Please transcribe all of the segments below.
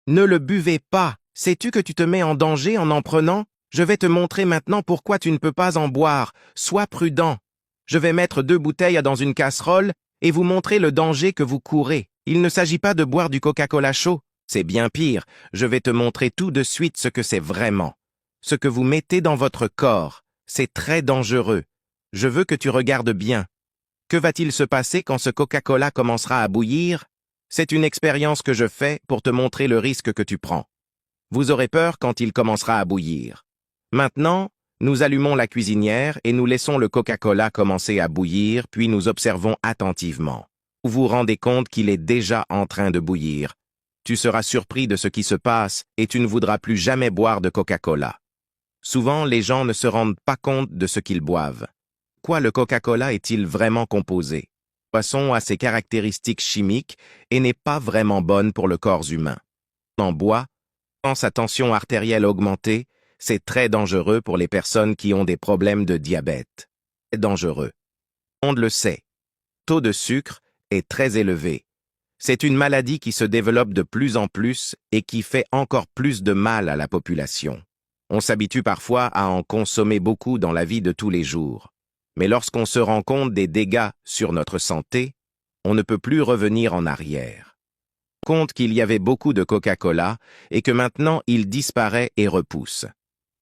Ne le buvez pas. Sais-tu que tu te mets en danger en prenant? Je vais te montrer maintenant pourquoi tu ne peux pas en boire. Sois prudent. Je vais mettre 2 bouteilles dans une casserole et vous montrer le danger que vous courez. Il ne s'agit pas de boire du Coca-Cola chaud. C'est bien pire. Je vais te montrer tout de suite ce que c'est vraiment. Ce que vous mettez dans votre corps, c'est très dangereux. Je veux que tu regardes bien. Que va-t-il se passer quand ce Coca-Cola commencera à bouillir? C'est une expérience que je fais pour te montrer le risque que tu prends. Vous aurez peur quand il commencera à bouillir. Maintenant, nous allumons la cuisinière et nous laissons le Coca-Cola commencer à bouillir, puis nous observons attentivement. Vous vous rendez compte qu'il est déjà en train de bouillir. Tu seras surpris de ce qui se passe et tu ne voudras plus jamais boire de Coca-Cola. Souvent, les gens ne se rendent pas compte de ce qu'ils boivent. Quoi le Coca-Cola est-il vraiment composé? La boisson a ses caractéristiques chimiques et n'est pas vraiment bonne pour le corps humain. En bois, quand sa tension artérielle augmentée, c'est très dangereux pour les personnes qui ont des problèmes de diabète. C'est dangereux. On le sait. Le taux de sucre est très élevé. C'est une maladie qui se développe de plus en plus et qui fait encore plus de mal à la population. On s'habitue parfois à en consommer beaucoup dans la vie de tous les jours. Mais lorsqu'on se rend compte des dégâts sur notre santé, on ne peut plus revenir en arrière. Compte qu'il y avait beaucoup de Coca-Cola et que maintenant il disparaît et repousse.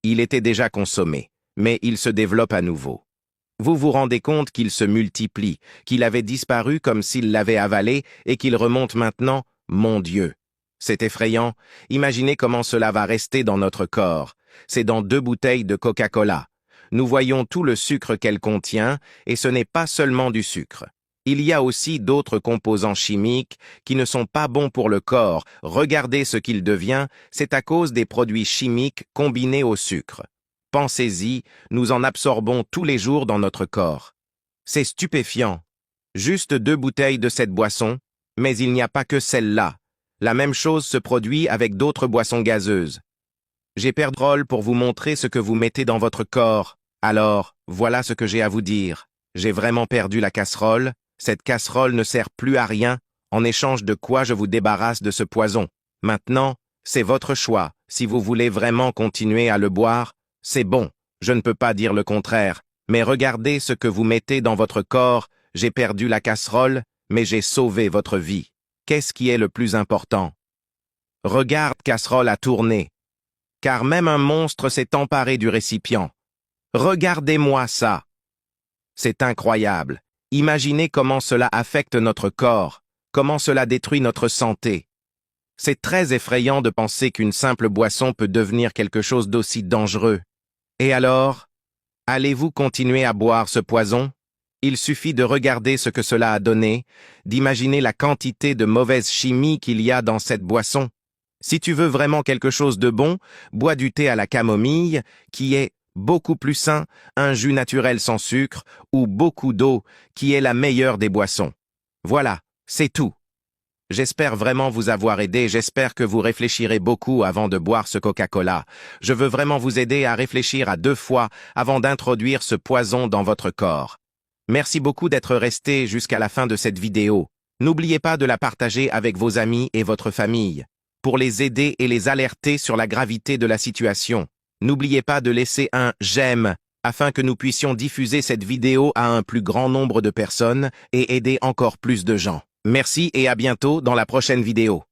Il était déjà consommé, mais il se développe à nouveau. Vous vous rendez compte qu'il se multiplie, qu'il avait disparu comme s'il l'avait avalé et qu'il remonte maintenant, mon Dieu. C'est effrayant. Imaginez comment cela va rester dans notre corps. C'est dans 2 bouteilles de Coca-Cola. Nous voyons tout le sucre qu'elle contient, et ce n'est pas seulement du sucre. Il y a aussi d'autres composants chimiques qui ne sont pas bons pour le corps. Regardez ce qu'il devient, c'est à cause des produits chimiques combinés au sucre. Pensez-y, nous en absorbons tous les jours dans notre corps. C'est stupéfiant. Juste 2 bouteilles de cette boisson, mais il n'y a pas que celle-là. La même chose se produit avec d'autres boissons gazeuses. J'ai perdu le rôle pour vous montrer ce que vous mettez dans votre corps. Alors, voilà ce que j'ai à vous dire. J'ai vraiment perdu la casserole. Cette casserole ne sert plus à rien, en échange de quoi je vous débarrasse de ce poison. Maintenant, c'est votre choix. Si vous voulez vraiment continuer à le boire, c'est bon. Je ne peux pas dire le contraire. Mais regardez ce que vous mettez dans votre corps. J'ai perdu la casserole, mais j'ai sauvé votre vie. Qu'est-ce qui est le plus important? Regarde, casserole a tourné. Car même un monstre s'est emparé du récipient. Regardez-moi ça. C'est incroyable. Imaginez comment cela affecte notre corps, comment cela détruit notre santé. C'est très effrayant de penser qu'une simple boisson peut devenir quelque chose d'aussi dangereux. Et alors, allez-vous continuer à boire ce poison? Il suffit de regarder ce que cela a donné, d'imaginer la quantité de mauvaise chimie qu'il y a dans cette boisson. Si tu veux vraiment quelque chose de bon, bois du thé à la camomille, qui est beaucoup plus sain, un jus naturel sans sucre, ou beaucoup d'eau, qui est la meilleure des boissons. Voilà, c'est tout. J'espère vraiment vous avoir aidé, j'espère que vous réfléchirez beaucoup avant de boire ce Coca-Cola. Je veux vraiment vous aider à réfléchir à 2 fois avant d'introduire ce poison dans votre corps. Merci beaucoup d'être resté jusqu'à la fin de cette vidéo. N'oubliez pas de la partager avec vos amis et votre famille, pour les aider et les alerter sur la gravité de la situation. N'oubliez pas de laisser un « j'aime » afin que nous puissions diffuser cette vidéo à un plus grand nombre de personnes et aider encore plus de gens. Merci et à bientôt dans la prochaine vidéo.